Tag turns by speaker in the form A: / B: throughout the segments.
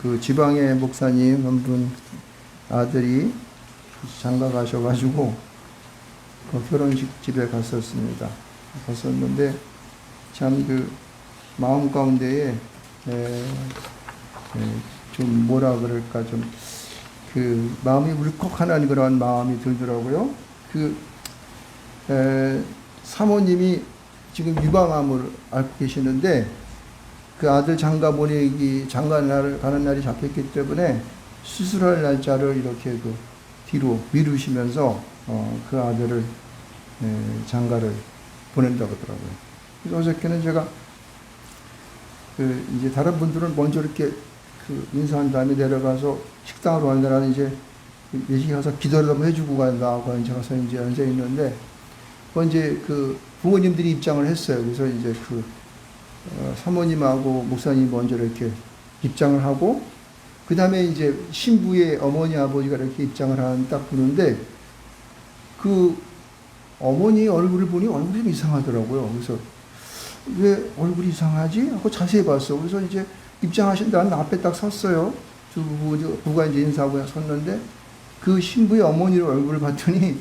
A: 그 지방의 목사님 한 분 아들이 장가 가셔가지고 그 결혼식 집에 갔었습니다. 갔었는데 참 그 마음 가운데에 좀 뭐라 그럴까 좀 그 마음이 울컥하는 그런 마음이 들더라고요. 그 사모님이 지금 유방암을 앓고 계시는데 그 아들 장가 보내기 장가 가는 날이 잡혔기 때문에 수술할 날짜를 이렇게 그 뒤로 미루시면서 그 아들을 장가를 보낸다고 하더라고요. 그래서 어저께는 제가 그 이제 다른 분들은 먼저 이렇게 그 인사한 다음에 내려가서 식당으로 간다라는 이제 예식에 가서 기도를 한번 해주고 간다고 이제 가서 이제 앉아 있는데 이제 그 부모님들이 입장을 했어요. 그래서 이제 그 사모님하고 목사님 먼저 이렇게 입장을 하고 그 다음에 이제 신부의 어머니 아버지가 이렇게 입장을 하는 딱 보는데 그 어머니 얼굴을 보니 얼굴이 좀 이상하더라고요. 그래서 왜 얼굴이 이상하지? 하고 자세히 봤어. 그래서 이제 입장하신다는 앞에 딱 섰어요. 두 부부가 이제 인사하고 섰는데 그 신부의 어머니 얼굴을 봤더니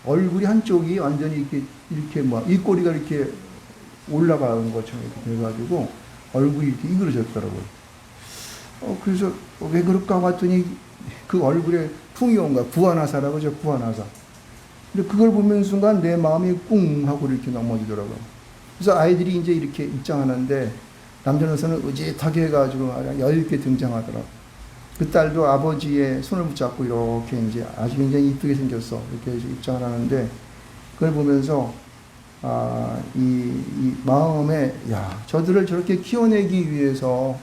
A: 얼굴이 한쪽이 완전히 이렇게 입꼬리가 이렇게 올라가는 것처럼 이렇게 돼가지고 얼굴이 이렇게 이그러졌더라고요. 그래서 왜 그럴까 봤더니 그 얼굴에 풍이 온 거야. 구안화사라고 하죠. 구안화사. 근데 그걸 보는 순간 내 마음이 꿍 하고 이렇게 넘어지더라고요. 그래서 아이들이 이제 이렇게 입장하는데 남자노선은 의젓하게 해가지고 여유있게 등장하더라고요. 그 딸도 아버지의 손을 붙잡고 이렇게 이제 아주 굉장히 이쁘게 생겼어. 이렇게 입장을 하는데 그걸 보면서 이 마음에 저들을 저렇게 키워내기 위해서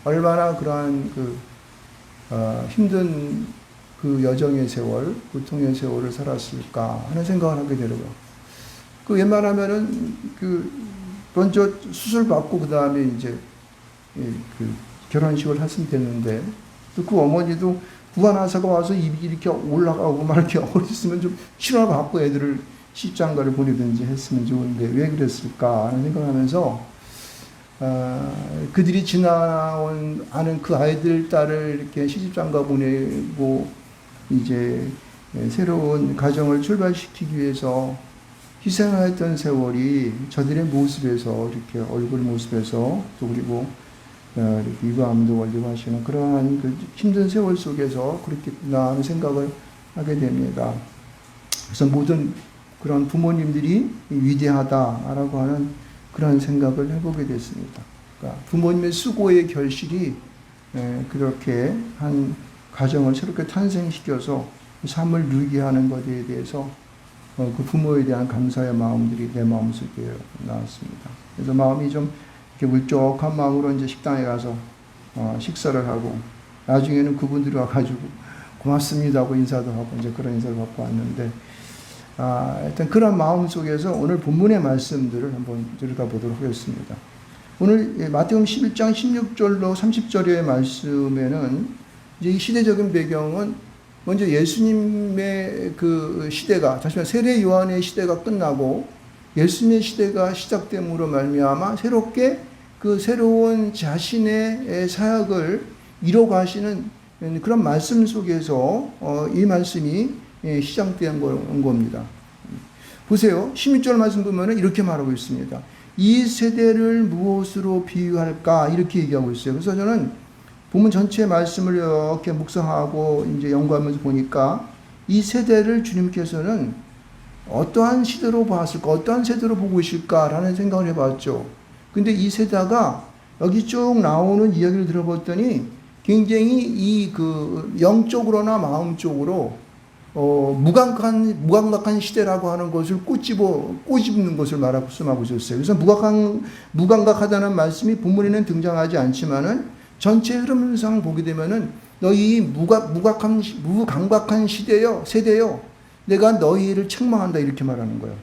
A: 얼마나 그러한 힘든 그 여정의 세월, 고통의 세월을 살았을까 하는 생각을 하게 되더라고요. 그 웬만하면은 먼저 수술 받고 그 다음에 이제 그 결혼식을 했으면 됐는데 또 그 어머니도 구안화사가 와서 입이 이렇게 올라가고 막 이렇게 어렸으면 좀 치료를 받고 애들을 시집장가를 보내든지 했으면 좋은데 왜 그랬을까 하는 생각하면서 그들이 지나온 아는 그 아이들 딸을 이렇게 시집장가 보내고 이제 새로운 가정을 출발시키기 위해서 희생하였던 세월이 저들의 모습에서 이렇게 얼굴 모습에서 또 그리고 이렇게 유감도 걸리고 하시는 그러한 그 힘든 세월 속에서 그렇게 나는 생각을 하게 됩니다. 그래서 모든 그런 부모님들이 위대하다라고 하는 그런 생각을 해보게 됐습니다. 그러니까 부모님의 수고의 결실이 그렇게 한 가정을 새롭게 탄생시켜서 삶을 누리게 하는 것에 대해서 그 부모에 대한 감사의 마음들이 내 마음속에 나왔습니다. 그래서 마음이 좀 이렇게 울적한 마음으로 이제 식당에 가서 식사를 하고 나중에는 그분들이 와가지고 고맙습니다 하고 인사도 하고 이제 그런 인사를 받고 왔는데 일단 그런 마음 속에서 오늘 본문의 말씀들을 한번 들여다보도록 하겠습니다. 오늘 마태복음 11장 16절로 30절의 말씀에는 이제 이 시대적인 배경은 먼저 예수님의 그 시대가, 다시 말해 세례 요한의 시대가 끝나고 예수님의 시대가 시작됨으로 말미암아 새롭게 그 새로운 자신의 사역을 이뤄가시는 그런 말씀 속에서 이 말씀이 시작된 겁니다. 보세요. 16절 말씀 보면 이렇게 말하고 있습니다. 이 세대를 무엇으로 비유할까? 이렇게 얘기하고 있어요. 그래서 저는 본문 전체 말씀을 이렇게 묵상하고 이제 연구하면서 보니까 이 세대를 주님께서는 어떠한 시대로 봤을까? 어떠한 세대로 보고 계실까라는 생각을 해봤죠. 근데 이 세대가 여기 쭉 나오는 이야기를 들어봤더니 굉장히 이 그 영적으로나 마음적으로 무감각한 시대라고 하는 것을 꼬집는 것을 말씀하고 있었어요. 그래서 무감각하다는 말씀이 본문에는 등장하지 않지만은 전체 흐름상 보게 되면은 너희 무감각한 세대요. 내가 너희를 책망한다 이렇게 말하는 거예요.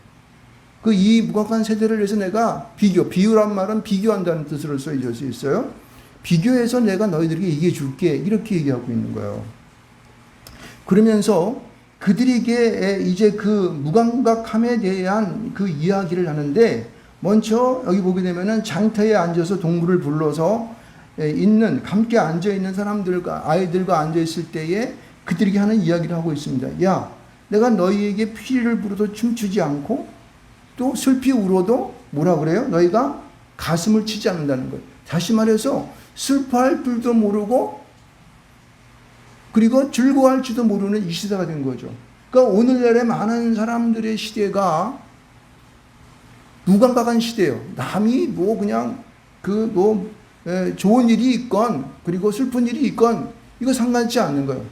A: 그 이 무감각한 세대를 위해서 내가 비유란 말은 비교한다는 뜻으로 써져 있어요. 비교해서 내가 너희들에게 얘기해 줄게 이렇게 얘기하고 있는 거예요. 그러면서 그들에게 이제 그 무감각함에 대한 그 이야기를 하는데 먼저 여기 보게 되면은 장터에 앉아서 동물을 불러서 있는 함께 앉아 있는 사람들과 아이들과 앉아 있을 때에 그들에게 하는 이야기를 하고 있습니다. 야, 내가 너희에게 피를 불어도 춤추지 않고 또 슬피 울어도 뭐라 그래요? 너희가 가슴을 치지 않는다는 거예요. 다시 말해서 슬퍼할 줄도 모르고 그리고 즐거워할 줄도 모르는 이 시대가 된 거죠. 그러니까 오늘날의 많은 사람들의 시대가 무감각한 시대예요. 남이 뭐 그냥 좋은 일이 있건 그리고 슬픈 일이 있건 이거 상관치 않는 거예요.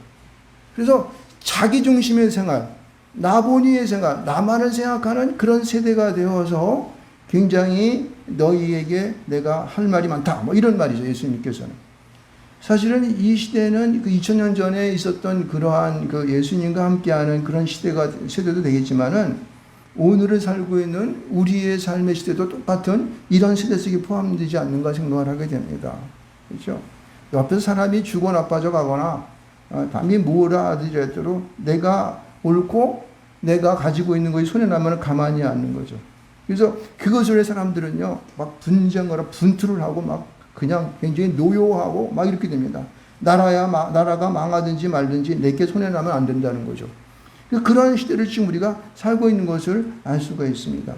A: 그래서 자기 중심의 생활, 나본의의 생활, 나만을 생각하는 그런 세대가 되어서 굉장히 너희에게 내가 할 말이 많다. 뭐 이런 말이죠. 예수님께서는. 사실은 이 시대는 그 2000년 전에 있었던 그러한 그 예수님과 함께하는 그런 세대도 되겠지만은 오늘을 살고 있는 우리의 삶의 시대도 똑같은 이런 세대 속에 포함되지 않는가 생각을 하게 됩니다. 그렇죠? 옆에서 사람이 죽어 나빠져 가거나 남이 뭐라 하더라도 내가 옳고 내가 가지고 있는 것이 손에 나면 가만히 않는 거죠. 그래서 그것을 해 사람들은요, 막 분쟁하고 분투를 하고 막 그냥 굉장히 노여워하고 막 이렇게 됩니다. 나라가 망하든지 말든지 내게 손에 나면 안 된다는 거죠. 그러한 시대를 지금 우리가 살고 있는 것을 알 수가 있습니다.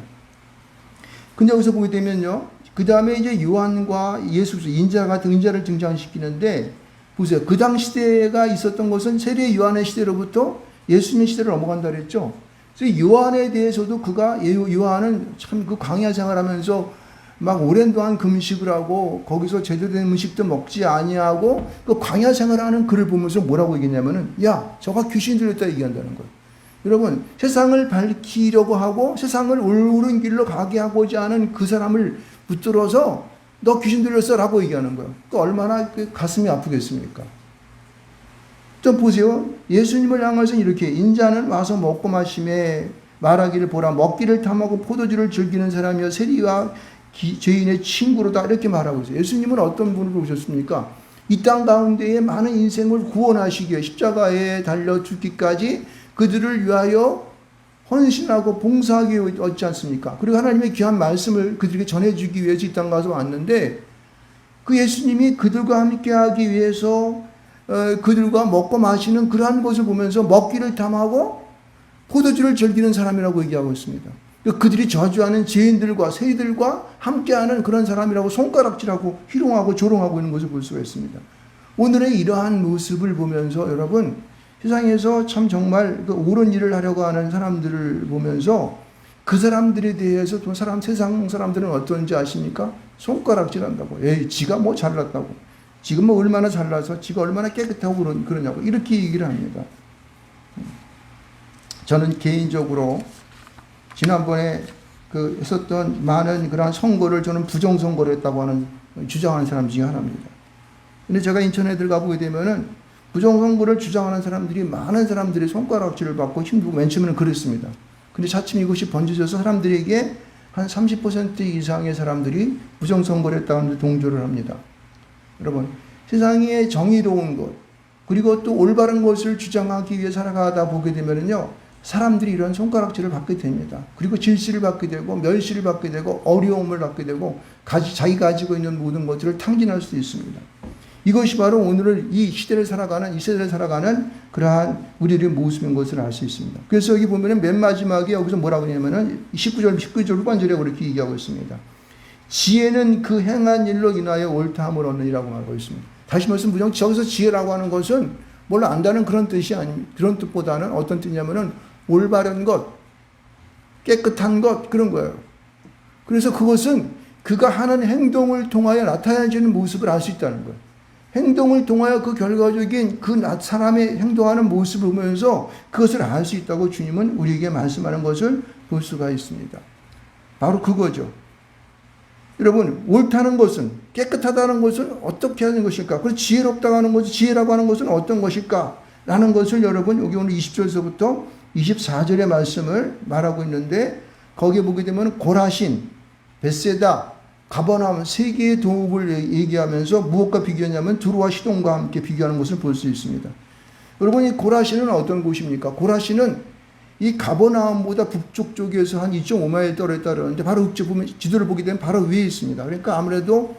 A: 근데 여기서 보게 되면요, 그 다음에 이제 요한과 예수 인자 같은 인자를 등장시키는데 보세요. 그 당 시대가 있었던 것은 세례 요한의 시대로부터 예수님의 시대를 넘어간다 그랬죠. 그래서 요한에 대해서도 요한은 참 그 광야 생활하면서 막 오랜 동안 금식을 하고 거기서 제대로 된 음식도 먹지 아니하고 그 광야 생활하는 그를 보면서 뭐라고 얘기했냐면은 야, 저가 귀신 들렸다 얘기한다는 거예요. 여러분, 세상을 밝히려고 하고 세상을 옳은 길로 가게 하고자 하는 그 사람을 붙들어서 너 귀신 들렸어 라고 얘기하는 거예요. 그 얼마나 가슴이 아프겠습니까? 또 보세요. 예수님을 향해서 이렇게 인자는 와서 먹고 마심에 말하기를 보라. 먹기를 탐하고 포도주를 즐기는 사람이여 세리와 죄인의 친구로다 이렇게 말하고 있어요. 예수님은 어떤 분으로 오셨습니까? 이 땅 가운데에 많은 인생을 구원하시기 위해 십자가에 달려 죽기까지 그들을 위하여 헌신하고 봉사하기 위해 왔지 않습니까? 그리고 하나님의 귀한 말씀을 그들에게 전해주기 위해서 이 땅 가서 왔는데 그 예수님이 그들과 함께하기 위해서 그들과 먹고 마시는 그러한 것을 보면서 먹기를 탐하고 포도주를 즐기는 사람이라고 얘기하고 있습니다. 그들이 저주하는 죄인들과 세리들과 함께하는 그런 사람이라고 손가락질하고 희롱하고 조롱하고 있는 것을 볼 수가 있습니다. 오늘의 이러한 모습을 보면서 여러분 세상에서 참 정말 그 옳은 일을 하려고 하는 사람들을 보면서 그 사람들에 대해서 또 세상 사람들은 어떤지 아십니까? 손가락질한다고. 에이, 지가 뭐 잘났다고. 지금 뭐 얼마나 잘나서 지가 얼마나 깨끗하고 그러냐고 이렇게 얘기를 합니다. 저는 개인적으로 지난번에 했었던 많은 그러한 선거를 저는 부정선거를 했다고 주장하는 사람 중에 하나입니다. 근데 제가 인천에 들어가 보게 되면은 부정선거를 주장하는 사람들이 많은 사람들이 손가락질을 받고 힘들고 맨 처음에는 그랬습니다. 근데 차츰 이것이 번져져서 사람들에게 한 30% 이상의 사람들이 부정선거를 했다고 동조를 합니다. 여러분, 세상에 정의로운 것, 그리고 또 올바른 것을 주장하기 위해 살아가다 보게 되면은요, 사람들이 이런 손가락질을 받게 됩니다. 그리고 질시를 받게 되고, 멸시를 받게 되고, 어려움을 받게 되고, 자기 가지고 있는 모든 것들을 탕진할 수도 있습니다. 이것이 바로 오늘 이 세대를 살아가는 그러한 우리의 모습인 것을 알 수 있습니다. 그래서 여기 보면은 맨 마지막에 여기서 뭐라고 하냐면은 19절 후반절에 그렇게 얘기하고 있습니다. 지혜는 그 행한 일로 인하여 옳다함을 얻느니라고 말하고 있습니다. 다시 말씀 저기서 지혜라고 하는 것은 뭘 안다는 그런 뜻이 아닙니다. 그런 뜻보다는 어떤 뜻이냐면은 올바른 것, 깨끗한 것, 그런 거예요. 그래서 그것은 그가 하는 행동을 통하여 나타나지는 모습을 알 수 있다는 거예요. 행동을 통하여 그 결과적인 그 사람의 행동하는 모습을 보면서 그것을 알 수 있다고 주님은 우리에게 말씀하는 것을 볼 수가 있습니다. 바로 그거죠. 여러분, 옳다는 것은, 깨끗하다는 것은 어떻게 하는 것일까? 그리고 지혜롭다고 하는 것은, 지혜라고 하는 것은 어떤 것일까? 라는 것을 여러분, 여기 오늘 20절에서부터 24절의 말씀을 말하고 있는데, 거기에 보게 되면 고라신, 벳세다, 가버나움 세 개의 도읍을 얘기하면서 무엇과 비교하냐면 두루와 시돈과 함께 비교하는 것을 볼 수 있습니다. 여러분, 이 고라신은 어떤 곳입니까? 고라신은 이 가버나움보다 북쪽 쪽에서 한 2.5마일 떨어졌다 그러는데 바로 지도를 보게 되면 바로 위에 있습니다. 그러니까 아무래도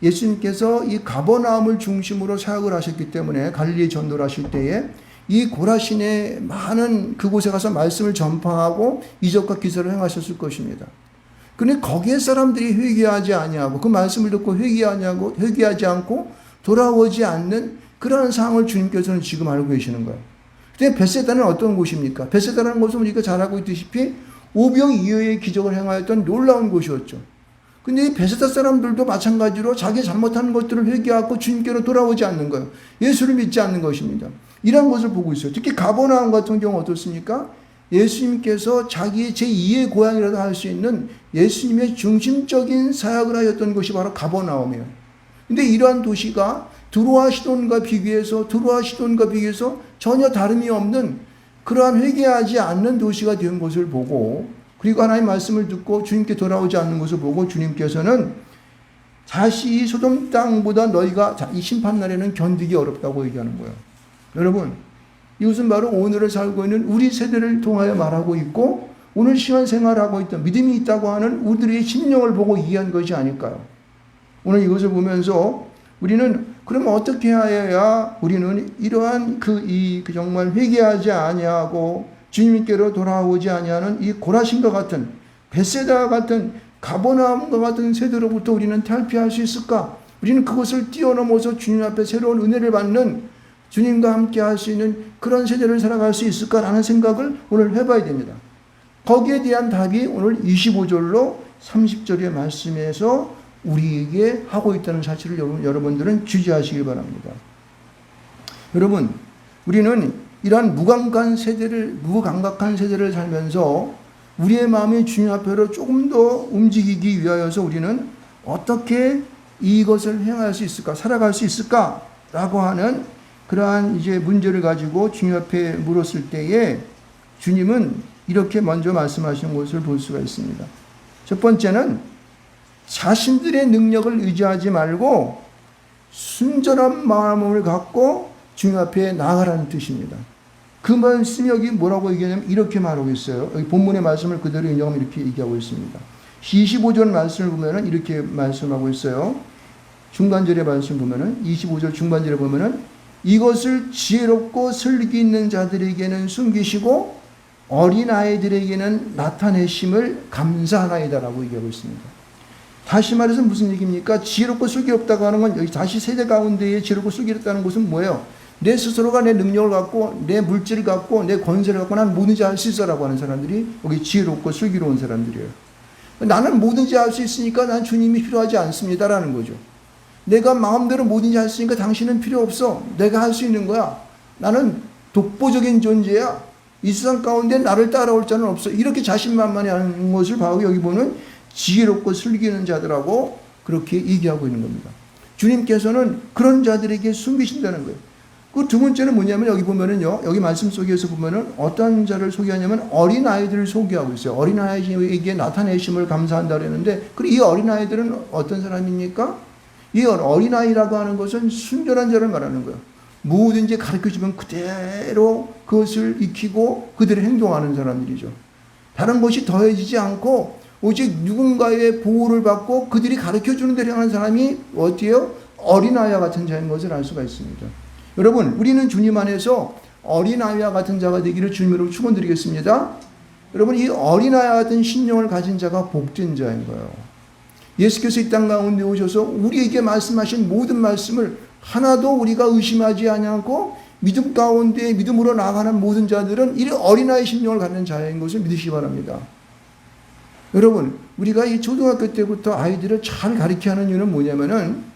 A: 예수님께서 이 가버나움을 중심으로 사역을 하셨기 때문에 갈릴리 전도를 하실 때에 이 고라신의 많은 그곳에 가서 말씀을 전파하고 이적과 기사를 행하셨을 것입니다. 그런데 거기에 사람들이 회개하지 아니하고 그 말씀을 듣고 회개하지 않고 돌아오지 않는 그러한 상황을 주님께서는 지금 알고 계시는 거예요. 근데 벳세다는 어떤 곳입니까? 벳세다라는 곳은 우리가 잘 알고 있듯이 오병이어의 기적을 행하였던 놀라운 곳이었죠. 근데 이 벳세다 사람들도 마찬가지로 자기 잘못하는 것들을 회개하고 주님께로 돌아오지 않는 거예요. 예수를 믿지 않는 것입니다. 이런 것을 보고 있어요. 특히 가버나움 같은 경우 어떻습니까? 예수님께서 자기의 제2의 고향이라도 할 수 있는 예수님의 중심적인 사역을 하였던 곳이 바로 가버나움이에요. 근데 이러한 도시가 두로와 시돈과 비교해서 전혀 다름이 없는 그러한 회개하지 않는 도시가 된 것을 보고, 그리고 하나님의 말씀을 듣고 주님께 돌아오지 않는 것을 보고 주님께서는 다시 소돔 땅보다 너희가 이 심판날에는 견디기 어렵다고 얘기하는 거예요. 여러분, 이것은 바로 오늘을 살고 있는 우리 세대를 통하여 말하고 있고 오늘 시간 생활하고 있던 믿음이 있다고 하는 우리들의 심령을 보고 이해한 것이 아닐까요? 오늘 이것을 보면서 우리는 그러면 어떻게 해야 우리는 이러한 정말 회개하지 아니하고 주님께로 돌아오지 아니하는 이 고라신과 같은 벳세다 같은 가버나움과 같은 세대로부터 우리는 탈피할 수 있을까? 우리는 그것을 뛰어넘어서 주님 앞에 새로운 은혜를 받는 주님과 함께 할 수 있는 그런 세대를 살아갈 수 있을까라는 생각을 오늘 해봐야 됩니다. 거기에 대한 답이 오늘 25절로 30절의 말씀에서 우리에게 하고 있다는 사실을 여러분들은 주지하시길 바랍니다. 여러분, 우리는 이러한 무감각한 세대를 살면서 우리의 마음이 주님 앞으로 조금 더 움직이기 위하여서 우리는 어떻게 이것을 행할 수 있을까, 살아갈 수 있을까라고 하는 그러한 이제 문제를 가지고 주님 앞에 물었을 때에 주님은 이렇게 먼저 말씀하시는 것을 볼 수가 있습니다. 첫 번째는 자신들의 능력을 의지하지 말고 순전한 마음을 갖고 주님 앞에 나아가라는 뜻입니다. 그 말씀이 여기 뭐라고 얘기하냐면 이렇게 말하고 있어요. 여기 본문의 말씀을 그대로 인용하면 이렇게 얘기하고 있습니다. 25절 말씀을 보면은 이렇게 말씀하고 있어요. 중간절의 말씀 보면은 25절 중간절에 보면은 이것을 지혜롭고 슬기 있는 자들에게는 숨기시고 어린아이들에게는 나타내심을 감사하나이다라고 얘기하고 있습니다. 다시 말해서 무슨 얘기입니까? 지혜롭고 슬기롭다고 하는 건 여기 다시 세대 가운데에 지혜롭고 슬기롭다는 것은 뭐예요? 내 스스로가 내 능력을 갖고 내 물질을 갖고 내 권세를 갖고 난 뭐든지 할 수 있어라고 하는 사람들이 여기 지혜롭고 슬기로운 사람들이에요. 나는 뭐든지 할 수 있으니까 난 주님이 필요하지 않습니다라는 거죠. 내가 마음대로 뭐든지 할 수 있으니까 당신은 필요 없어. 내가 할 수 있는 거야. 나는 독보적인 존재야. 이 세상 가운데 나를 따라올 자는 없어. 이렇게 자신만만해하는 것을 바로 여기 보는 지혜롭고 슬기는 자들하고 그렇게 얘기하고 있는 겁니다. 주님께서는 그런 자들에게 숨기신다는 거예요. 그 두 번째는 뭐냐면 여기 보면은요, 여기 말씀 속에서 보면은 어떤 자를 소개하냐면 어린아이들을 소개하고 있어요. 어린아이에게 나타내심을 감사한다 그랬는데, 그리고 이 어린아이들은 어떤 사람입니까? 이 어린아이라고 하는 것은 순전한 자를 말하는 거예요. 뭐든지 가르쳐주면 그대로 그것을 익히고 그대로 행동하는 사람들이죠. 다른 것이 더해지지 않고 오직 누군가의 보호를 받고 그들이 가르쳐주는 대로 하는 사람이 어디에요? 어린아이와 같은 자인 것을 알 수가 있습니다. 여러분, 우리는 주님 안에서 어린아이와 같은 자가 되기를 주님으로 축원드리겠습니다. 여러분, 이 어린아이와 같은 신령을 가진 자가 복된 자인 거예요. 예수께서 이 땅 가운데 오셔서 우리에게 말씀하신 모든 말씀을 하나도 우리가 의심하지 아니하고 믿음 가운데 믿음으로 나아가는 모든 자들은 이 어린아이 심령을 갖는 자인 것을 믿으시기 바랍니다. 여러분, 우리가 이 초등학교 때부터 아이들을 잘 가르쳐야 하는 이유는 뭐냐면은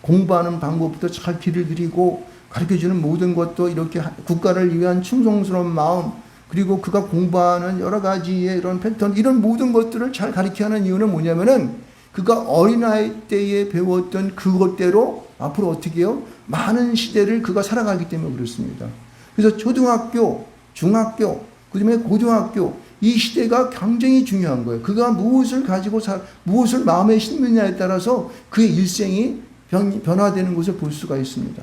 A: 공부하는 방법부터 잘 길을 들이고 가르쳐주는 모든 것도 이렇게 국가를 위한 충성스러운 마음, 그리고 그가 공부하는 여러 가지의 이런 패턴, 이런 모든 것들을 잘 가르쳐야 하는 이유는 뭐냐면은 그가 어린아이 때에 배웠던 그것대로 앞으로 어떻게 해요? 많은 시대를 그가 살아가기 때문에 그렇습니다. 그래서 초등학교, 중학교, 그 다음에 고등학교, 이 시대가 굉장히 중요한 거예요. 그가 무엇을 가지고 무엇을 마음에 심느냐에 따라서 그의 일생이 변화되는 것을 볼 수가 있습니다.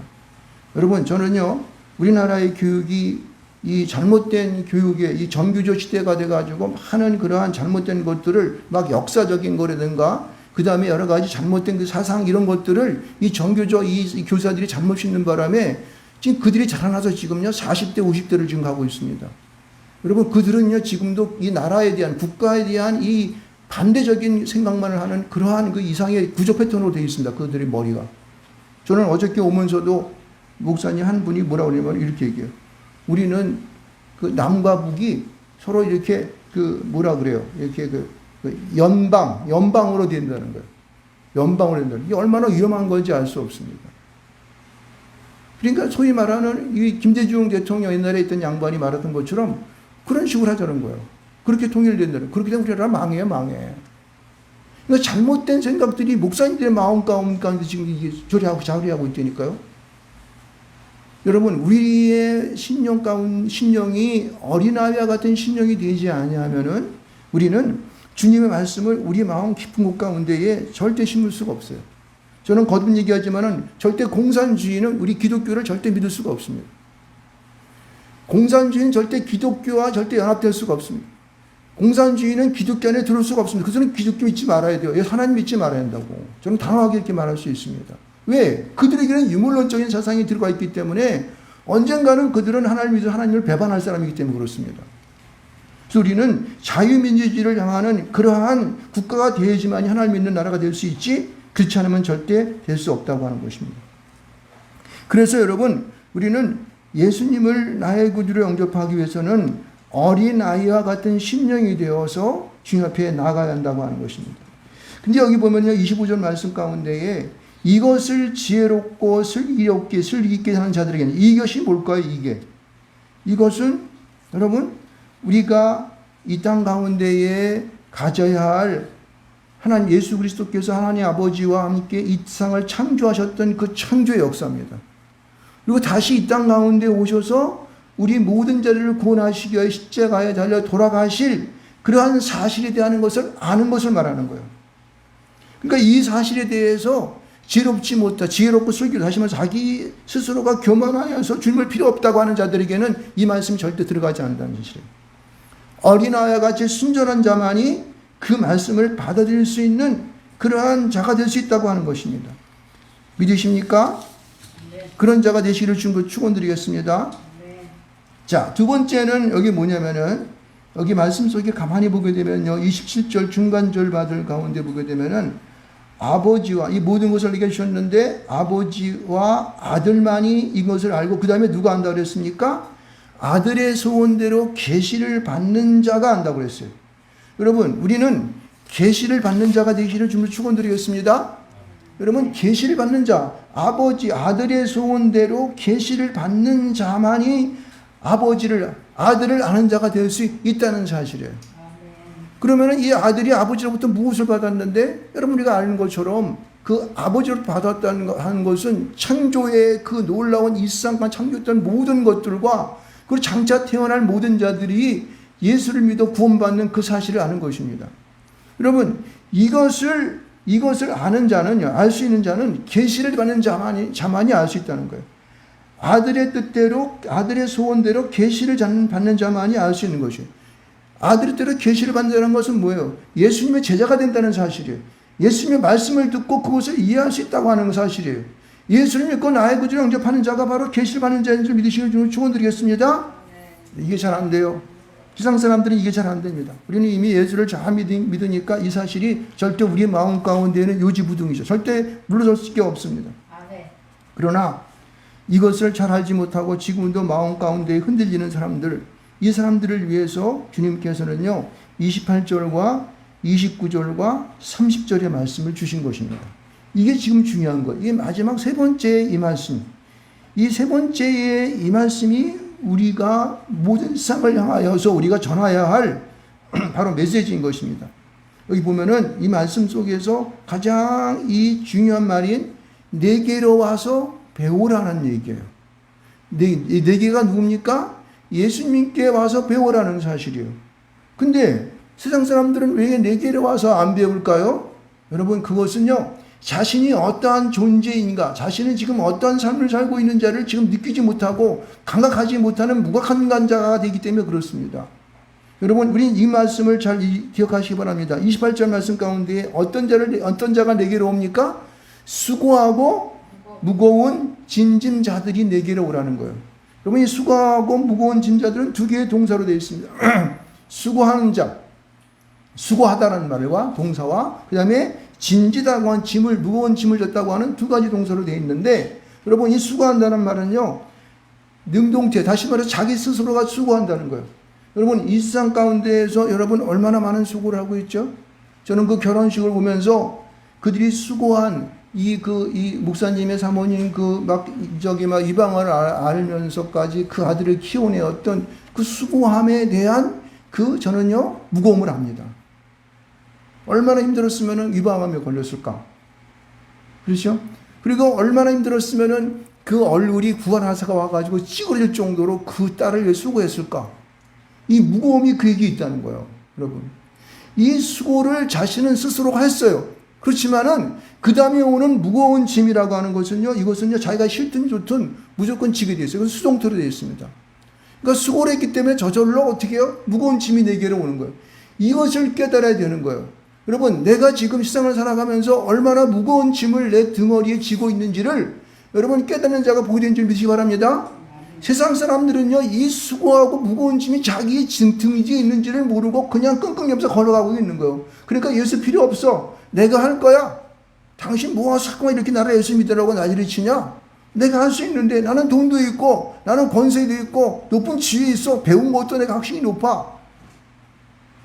A: 여러분, 저는요, 우리나라의 교육이 이 잘못된 교육의 이 정규조 시대가 돼가지고 많은 그러한 잘못된 것들을 막 역사적인 거라든가 그 다음에 여러 가지 잘못된 그 사상 이런 것들을 이 정교조 이 교사들이 잘못 심는 바람에 지금 그들이 자라나서 지금요 40대 50대를 지금 가고 있습니다. 여러분 그들은요 지금도 이 나라에 대한 국가에 대한 이 반대적인 생각만을 하는 그러한 그 이상의 구조 패턴으로 되어 있습니다. 그들의 머리가. 저는 어저께 오면서도 목사님 한 분이 뭐라고 그러냐면 이렇게 얘기해요. 우리는 그 남과 북이 서로 이렇게 그 뭐라 그래요. 이렇게 그 연방으로 된다는 거예요. 연방으로 된다는 거예요. 이게 얼마나 위험한 건지 알 수 없습니다. 그러니까 소위 말하는 이 김대중 대통령 옛날에 있던 양반이 말했던 것처럼 그런 식으로 하자는 거예요. 그렇게 통일된다는 거예요. 그렇게 되면 우리나라 망해요, 망해. 그러니까 잘못된 생각들이 목사님들의 마음 가운데 지금 이게 자리하고 있다니까요. 여러분, 우리의 신령이 어린아이와 같은 신령이 되지 아니하면은 우리는 주님의 말씀을 우리 마음 깊은 곳 가운데에 절대 심을 수가 없어요. 저는 거듭 얘기하지만은 절대 공산주의는 우리 기독교를 절대 믿을 수가 없습니다. 공산주의는 절대 기독교와 절대 연합될 수가 없습니다. 공산주의는 기독교 안에 들어올 수가 없습니다. 그들은 기독교 믿지 말아야 돼요. 하나님 믿지 말아야 한다고. 저는 당황하게 이렇게 말할 수 있습니다. 왜? 그들에게는 유물론적인 사상이 들어가 있기 때문에 언젠가는 그들은 하나님 믿어 하나님을 배반할 사람이기 때문에 그렇습니다. 그래서 우리는 자유민주주의를 향하는 그러한 국가가 되어야지만 하나님 믿는 나라가 될 수 있지 그렇지 않으면 절대 될 수 없다고 하는 것입니다. 그래서 여러분 우리는 예수님을 나의 구주로 영접하기 위해서는 어린아이와 같은 심령이 되어서 주님 앞에 나가야 한다고 하는 것입니다. 근데 여기 보면요 25절 말씀 가운데에 이것을 지혜롭고 슬기 있게 하는 자들에게는 이것이 뭘까요? 이것은 여러분 우리가 이 땅 가운데에 가져야 할 하나님 예수 그리스도께서 하나님 아버지와 함께 이 세상을 창조하셨던 그 창조의 역사입니다. 그리고 다시 이 땅 가운데 오셔서 우리 모든 자들을 구원하시기 위해 십자가에 달려 돌아가실 그러한 사실에 대한 것을 아는 것을 말하는 거예요. 그러니까 이 사실에 대해서 지혜롭고 슬기로 다시 말해서 자기 스스로가 교만하여서 주님을 필요 없다고 하는 자들에게는 이 말씀이 절대 들어가지 않는다는 사실이에요. 어린아이와 같이 순전한 자만이 그 말씀을 받아들일 수 있는 그러한 자가 될 수 있다고 하는 것입니다. 믿으십니까? 네. 그런 자가 되시기를 주님으로 축원드리겠습니다. 네. 자, 두 번째는 여기 뭐냐면은 여기 말씀 속에 가만히 보게 되면요 27절 중간절 받을 가운데 보게 되면은 아버지와 이 모든 것을 얘기해 주셨는데 아버지와 아들만이 이것을 알고 그 다음에 누가 안다고 그랬습니까? 아들의 소원대로 계시를 받는 자가 안다고 그랬어요. 여러분 우리는 계시를 받는 자가 되기를 주님을 축원드리겠습니다. 여러분 계시를 받는 자 아들의 소원대로 계시를 받는 자만이 아들을 아는 자가 될 수 있다는 사실이에요. 그러면 이 아들이 아버지로부터 무엇을 받았는데 여러분 우리가 아는 것처럼 그 아버지로부터 받았다는 것은 창조의 그 놀라운 이 세상만 창조했던 모든 것들과 그리고 장차 태어날 모든 자들이 예수를 믿어 구원받는 그 사실을 아는 것입니다. 여러분 이것을 아는 자는요 알 수 있는 자는 계시를 받는 자만이 알 수 있다는 거예요. 아들의 뜻대로 아들의 소원대로 계시를 받는 자만이 알 수 있는 것이에요. 아들의 뜻대로 계시를 받는다는 것은 뭐예요? 예수님의 제자가 된다는 사실이에요. 예수님의 말씀을 듣고 그것을 이해할 수 있다고 하는 사실이에요. 예수를 믿고 나의 구주를 영접하는 자가 바로 계시를 받는 자인 줄 믿으시길 주님을 축원드리겠습니다. 이게 잘 안 돼요. 세상 사람들은 이게 잘 안 됩니다. 우리는 이미 예수를 잘 믿으니까 이 사실이 절대 우리의 마음 가운데에는 요지부동이죠. 절대 물러설 수 없습니다. 그러나 이것을 잘 알지 못하고 지금도 마음 가운데 흔들리는 사람들, 이 사람들을 위해서 주님께서는요 28절과 29절과 30절의 말씀을 주신 것입니다. 이게 지금 중요한 거예요. 이게 마지막 세 번째 이 말씀. 이 세 번째의 이 말씀이 우리가 모든 세상을 향하여서 우리가 전해야 할 바로 메시지인 것입니다. 여기 보면은 이 말씀 속에서 가장 이 중요한 말인 내게로 와서 배우라는 얘기예요. 내게가 누굽니까? 예수님께 와서 배우라는 사실이에요. 근데 세상 사람들은 왜 내게로 와서 안 배울까요? 여러분 그것은요 자신이 어떠한 존재인가, 자신은 지금 어떠한 삶을 살고 있는지를 지금 느끼지 못하고 감각하지 못하는 무각한 자가 되기 때문에 그렇습니다. 여러분, 우리 이 말씀을 잘 기억하시기 바랍니다. 28절 말씀 가운데 어떤 자가 내게로 옵니까? 수고하고 무거운 짐자들이 내게로 오라는 거예요. 여러분, 이 수고하고 무거운 짐자들은 두 개의 동사로 되어 있습니다. 수고하는 자, 수고하다라는 말과 동사와 그 다음에 짐지다고 한 짐을, 무거운 짐을 졌다고 하는 두 가지 동사로 되어 있는데, 여러분, 이 수고한다는 말은요, 능동태, 다시 말해서 자기 스스로가 수고한다는 거예요. 여러분, 이 세상 가운데에서 여러분 얼마나 많은 수고를 하고 있죠? 저는 그 결혼식을 보면서 그들이 수고한 이 목사님의 사모님 막 이방을 알면서까지 그 아들을 키워내었던 그 수고함에 대한 저는요, 무거움을 압니다. 얼마나 힘들었으면은 위방암에 걸렸을까? 그렇죠? 그리고 얼마나 힘들었으면은 그 얼굴이 구한하사가 와가지고 찌그러질 정도로 그 딸을 위해 수고했을까? 이 무거움이 그에게 있다는 거예요, 여러분. 이 수고를 자신은 스스로 했어요. 그렇지만은 그 다음에 오는 무거운 짐이라고 하는 것은요, 이것은요, 자기가 싫든 좋든 무조건 지게 되어 있어요. 그래서 수동태로 되어 있습니다. 그러니까 수고를 했기 때문에 저절로 어떻게 해요? 무거운 짐이 내게로 오는 거예요. 이것을 깨달아야 되는 거예요. 여러분, 내가 지금 세상을 살아가면서 얼마나 무거운 짐을 내 등허리에 지고 있는지를 여러분 깨닫는 자가 복이 된 줄 믿으시기 바랍니다. 세상 사람들은요, 이 수고하고 무거운 짐이 자기의 등지에 있는지를 모르고 그냥 끙끙 옆에서 걸어가고 있는 거예요. 그러니까 예수 필요 없어. 내가 할 거야. 당신 뭐하서 자꾸만 이렇게 나를 예수 믿으라고 난리를 치냐? 내가 할 수 있는데, 나는 돈도 있고 나는 권세도 있고 높은 지위에 있어. 배운 것도 내가 확실히 높아.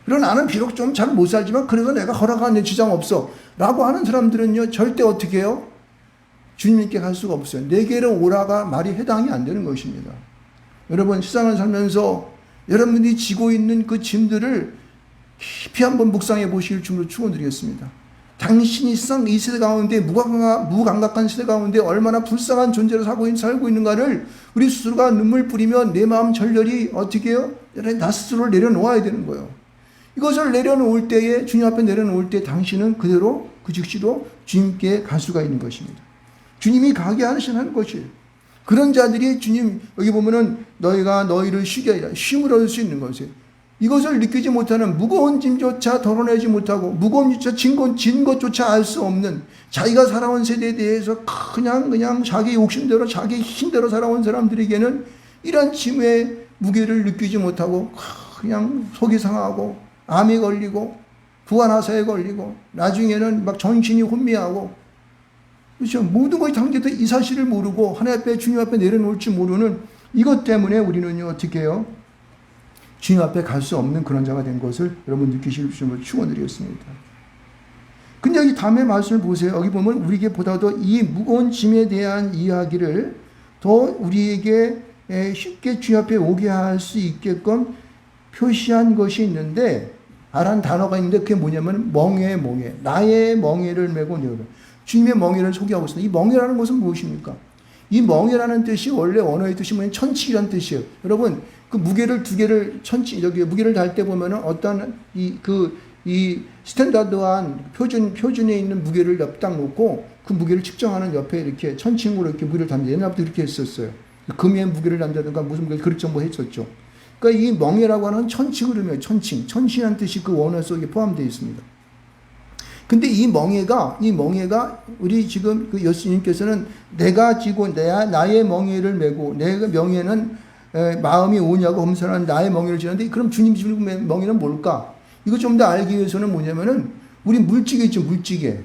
A: 그리고 나는 비록 좀 잘 못 살지만 그래도 내가 허락하는 지장 없어 라고 하는 사람들은요, 절대 어떻게 해요? 주님께 갈 수가 없어요. 내게로 오라가 말이 해당이 안 되는 것입니다. 여러분, 세상을 살면서 여러분이 지고 있는 그 짐들을 깊이 한번 묵상해 보실 줄로 축원드리겠습니다. 당신이 이 세대 가운데 무감각한 세대 가운데 얼마나 불쌍한 존재로 살고 있는가를 우리 스스로가 눈물 뿌리면 내 마음 절렬히 어떻게 해요? 나 스스로를 내려놓아야 되는 거예요. 이것을 내려놓을 때에, 주님 앞에 내려놓을 때 당신은 그대로 그 즉시로 주님께 갈 수가 있는 것입니다. 주님이 가게 하시는 것이에요. 그런 자들이 주님, 여기 보면은 너희가 너희를 쉬게 하리라, 쉼을 얻을 수 있는 것이에요. 이것을 느끼지 못하는, 무거운 짐조차 덜어내지 못하고 무거운 진 것조차 알 수 없는, 자기가 살아온 세대에 대해서 그냥 자기 욕심대로 자기 힘대로 살아온 사람들에게는 이런 짐의 무게를 느끼지 못하고 그냥 속이 상하고 암에 걸리고 부안하사에 걸리고 나중에는 막 정신이 혼미하고, 그렇죠? 모든 것이 당겨도 이 사실을 모르고 하나님 앞에, 주님 앞에 내려놓을지 모르는 이것 때문에 우리는요, 어떻게 해요? 주님 앞에 갈 수 없는 그런 자가 된 것을 여러분 느끼실 수 있는 축원드리겠습니다. 근데 여기 다음에 말씀을 보세요. 여기 보면 우리에게 보다도 이 무거운 짐에 대한 이야기를 더 우리에게 쉽게 주님 앞에 오게 할 수 있게끔 표시한 것이 있는데, 아라는 단어가 있는데 그게 뭐냐면 멍에, 나의 멍에를 메고 내어라. 주님의 멍에를 소개하고 있습니다. 이 멍에라는 것은 무엇입니까? 이 멍에라는 뜻이 원래 원어의 뜻이 뭐냐면 천칙이라는 뜻이에요. 여러분, 그 무게를 두 개를 여기 무게를 달 때 보면은 어떤 이 스탠다드한 표준에 있는 무게를 딱 놓고 그 무게를 측정하는 옆에 이렇게 천칭으로 이렇게 무게를 답니다. 옛날부터 이렇게 했었어요. 금의 무게를 단다든가 무슨 무게 그렇죠, 뭐 했었죠. 그러니까 이 멍에라고 하는 천칭을 의미해요. 천칭이라는 뜻이 그 원어 속에 포함되어 있습니다. 근데 이 멍에가 우리 지금 그 예수님께서는 내가 지고 나의 멍에를 메고, 내가 명예는 마음이 오냐고 검사하는 나의 멍에를 지는데, 그럼 주님 지금 멍에는 뭘까? 이거 좀 더 알기 위해서는 뭐냐면은 우리 물찌개 있죠, 물찌개.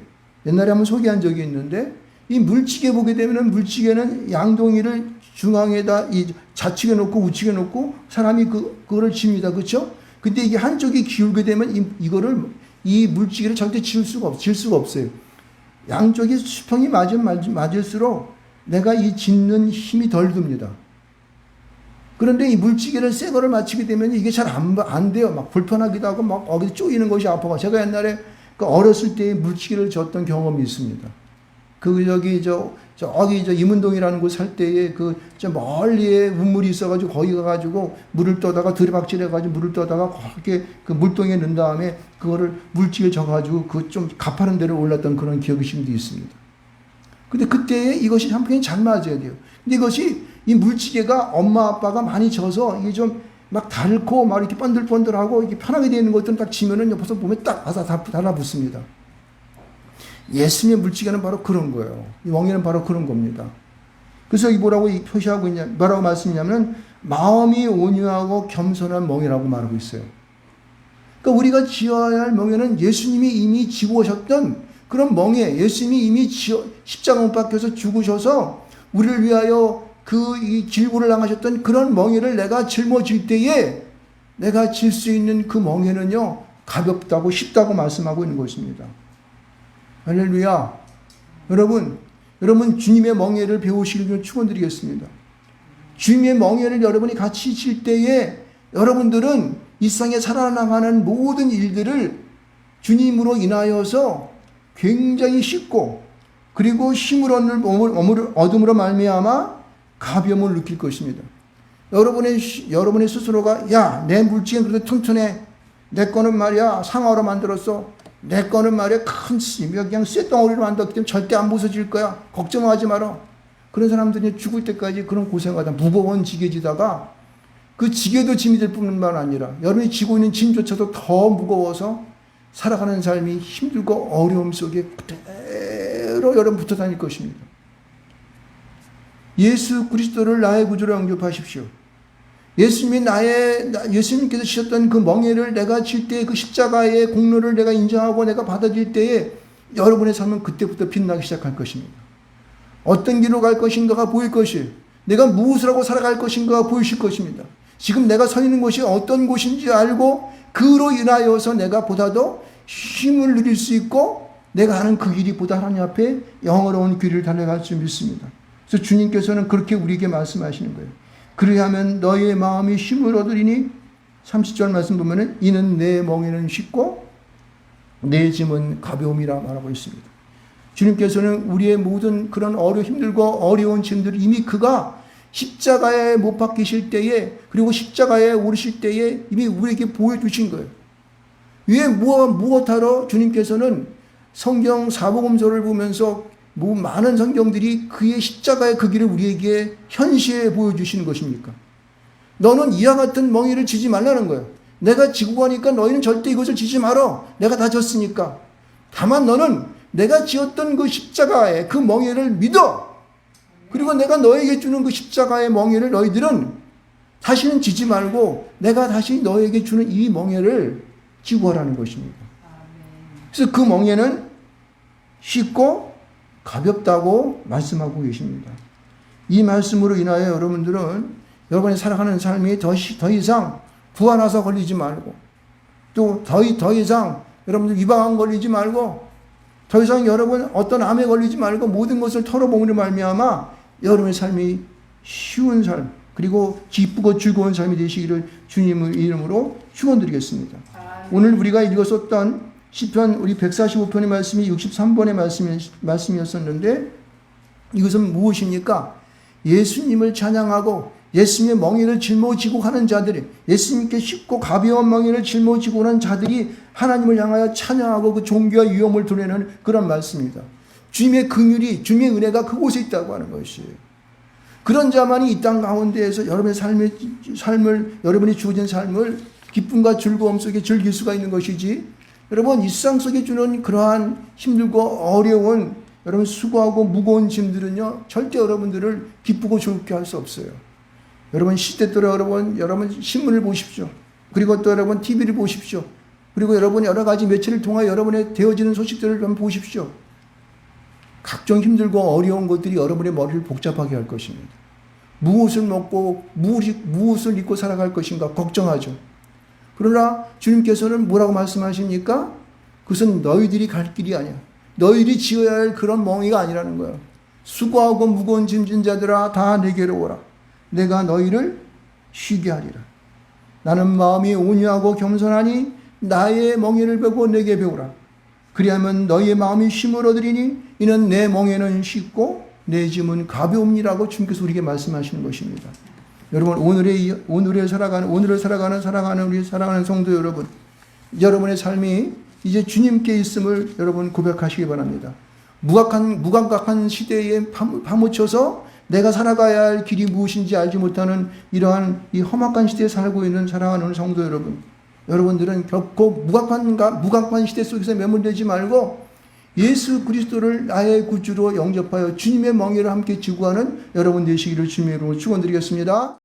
A: 옛날에 한번 소개한 적이 있는데, 이 물찌개 보게 되면은 물찌개는 양동이를 중앙에다 이 좌측에 놓고 우측에 놓고 사람이 그거를 칩니다, 그렇죠? 근데 이게 한쪽이 기울게 되면 이 물찌개를 절대 질 수가 없어요. 양쪽이 수평이 맞을수록 내가 이 짓는 힘이 덜 듭니다. 그런데 이 물찌개를 새 거를 맞추게 되면 이게 잘 안 돼요. 막 불편하기도 하고 막 어디 쪼이는 것이 아파가. 제가 옛날에 어렸을 때 물찌개를 졌던 경험이 있습니다. 저기 이문동이라는 곳 살 때에 저 멀리에 우물이 있어가지고 거기 가가지고 물을 떠다가 들이박질해가지고 물을 떠다가 그렇게 그 물동에 넣은 다음에 그거를 물찌개 져가지고 그 좀 가파른 데를 올랐던 그런 기억이 있습니다. 근데 그때 이것이 한편이 잘 맞아야 돼요. 근데 이것이 이 물찌개가 엄마 아빠가 많이 져서 이게 좀 막 닳고 막 이렇게 번들번들하고 이렇게 편하게 되어 있는 것들은 딱 지면은 옆에서 보면 딱 와서 다 달라붙습니다. 예수님의 물지개는 바로 그런 거예요. 이 멍에는 바로 그런 겁니다. 그래서 이 뭐라고 표시하고 있냐, 뭐라고 말씀이냐면 마음이 온유하고 겸손한 멍에라고 말하고 있어요. 그러니까 우리가 지어야 할 멍에는 예수님이 이미 지고 오셨던 그런 멍에, 예수님이 이미 십자가 못 박혀서 죽으셔서 우리를 위하여 이 길고를 당하셨던 그런 멍에를 내가 짊어질 때에 내가 질 수 있는 그 멍에는요, 가볍다고 쉽다고 말씀하고 있는 것입니다. 할렐루야. 여러분 주님의 멍에를 배우시길 축원드리겠습니다. 주님의 멍에를 여러분이 같이 질 때에 여러분들은 일상에 살아나가는 모든 일들을 주님으로 인하여서 굉장히 쉽고 그리고 힘을 얻음으로 말미암아 가벼움을 느낄 것입니다. 여러분의 스스로가 야, 내 물질은 그래도 튼튼해. 내 거는 말이야 상하로 만들었어. 내 거는 말이야 그냥 쇳덩어리로 만들었기 때문에 절대 안 부서질 거야. 걱정하지 마라. 그런 사람들이 죽을 때까지 그런 고생하다 무거운 지게 지다가 그 지게도 짐이 될 뿐만 아니라 여러분이 지고 있는 짐조차도 더 무거워서 살아가는 삶이 힘들고 어려움 속에 그대로 여러분 붙어 다닐 것입니다. 예수 그리스도를 나의 구주로 영접하십시오. 예수님께서 지셨던 그 멍에를 내가 질 때 그 십자가의 공로를 내가 인정하고 내가 받아들일 때에 여러분의 삶은 그때부터 빛나기 시작할 것입니다. 어떤 길로 갈 것인가가 보일 것이에요. 내가 무엇을 하고 살아갈 것인가가 보이실 것입니다. 지금 내가 서 있는 곳이 어떤 곳인지 알고 그로 인하여서 내가 보다 더 힘을 누릴 수 있고 내가 하는 그 길이 보다 하나님 앞에 영어로운 길을 달려갈 줄 믿습니다. 그래서 주님께서는 그렇게 우리에게 말씀하시는 거예요. 그리하면 너의 마음이 힘을 얻으리니 30절 말씀 보면은 이는 내 멍에는 쉽고 내 짐은 가벼움이라 말하고 있습니다. 주님께서는 우리의 모든 그런 힘들고 어려운 짐들을 이미 그가 십자가에 못 박히실 때에 그리고 십자가에 오르실 때에 이미 우리에게 보여주신 거예요. 왜 무엇하러 주님께서는 성경 사복음서를 보면서 많은 성경들이 그의 십자가의 그 길을 우리에게 현시에 보여주시는 것입니까? 너는 이와 같은 멍에를 지지 말라는 거예요. 내가 지고 가니까 너희는 절대 이것을 지지 말어. 내가 다 졌으니까. 다만 너는 내가 지었던 그 십자가의 그 멍에를 믿어. 그리고 내가 너에게 주는 그 십자가의 멍에를 너희들은 다시는 지지 말고 내가 다시 너에게 주는 이 멍에를 지고 가라는 것입니다. 그래서 그 멍에는 쉽고 가볍다고 말씀하고 계십니다. 이 말씀으로 인하여 여러분들은 여러분이 살아가는 삶이 더 이상 부하나서 걸리지 말고 또 더 이상 여러분들 위방암 걸리지 말고 더 이상 여러분 어떤 암에 걸리지 말고 모든 것을 털어보므로 말미암아 여러분의 삶이 쉬운 삶 그리고 기쁘고 즐거운 삶이 되시기를 주님의 이름으로 축원드리겠습니다. 오늘 우리가 읽었었던 시편 우리 145편의 말씀이 63번의 말씀이었었는데 이것은 무엇입니까? 예수님을 찬양하고 예수님의 멍에를 짊어지고 가는 자들이 예수님께 쉽고 가벼운 멍에를 짊어지고 가는 자들이 하나님을 향하여 찬양하고 그 존귀와 위엄을 드러내는 그런 말씀입니다. 주님의 긍휼이 주님의 은혜가 그곳에 있다고 하는 것이에요. 그런 자만이 이 땅 가운데에서 여러분의 삶을 여러분이 주어진 삶을 기쁨과 즐거움 속에 즐길 수가 있는 것이지 여러분 일상 속에 주는 그러한 힘들고 어려운 여러분 수고하고 무거운 짐들은요 절대 여러분들을 기쁘고 즐겁게 할 수 없어요. 여러분 시대대로 여러분 신문을 보십시오. 그리고 또 여러분 TV를 보십시오. 그리고 여러분 여러 가지 매체를 통하여 여러분의 되어지는 소식들을 한번 보십시오. 각종 힘들고 어려운 것들이 여러분의 머리를 복잡하게 할 것입니다. 무엇을 먹고 무엇을 입고 살아갈 것인가 걱정하죠. 그러나 주님께서는 뭐라고 말씀하십니까? 그것은 너희들이 갈 길이 아니야. 너희들이 지어야 할 그런 멍에가 아니라는 거야. 수고하고 무거운 짐진 자들아 다 내게로 오라. 내가 너희를 쉬게 하리라. 나는 마음이 온유하고 겸손하니 나의 멍에를 베고 내게 배우라. 그리하면 너희의 마음이 힘을 얻으리니 이는 내 멍에는 쉽고 내 짐은 가벼움이라고 주님께서 우리에게 말씀하시는 것입니다. 여러분 오늘을 살아가는 우리 사랑하는 성도 여러분, 여러분의 삶이 이제 주님께 있음을 여러분 고백하시기 바랍니다. 무감각한 시대에 파묻혀서 내가 살아가야 할 길이 무엇인지 알지 못하는 이러한 이 험악한 시대에 살고 있는 사랑하는 성도 여러분, 여러분들은 결코 무각한 시대 속에서 매몰되지 말고 예수 그리스도를 나의 구주로 영접하여 주님의 멍에를 함께 지구하는 여러분 되시기를 주님의 이름으로 축원드리겠습니다.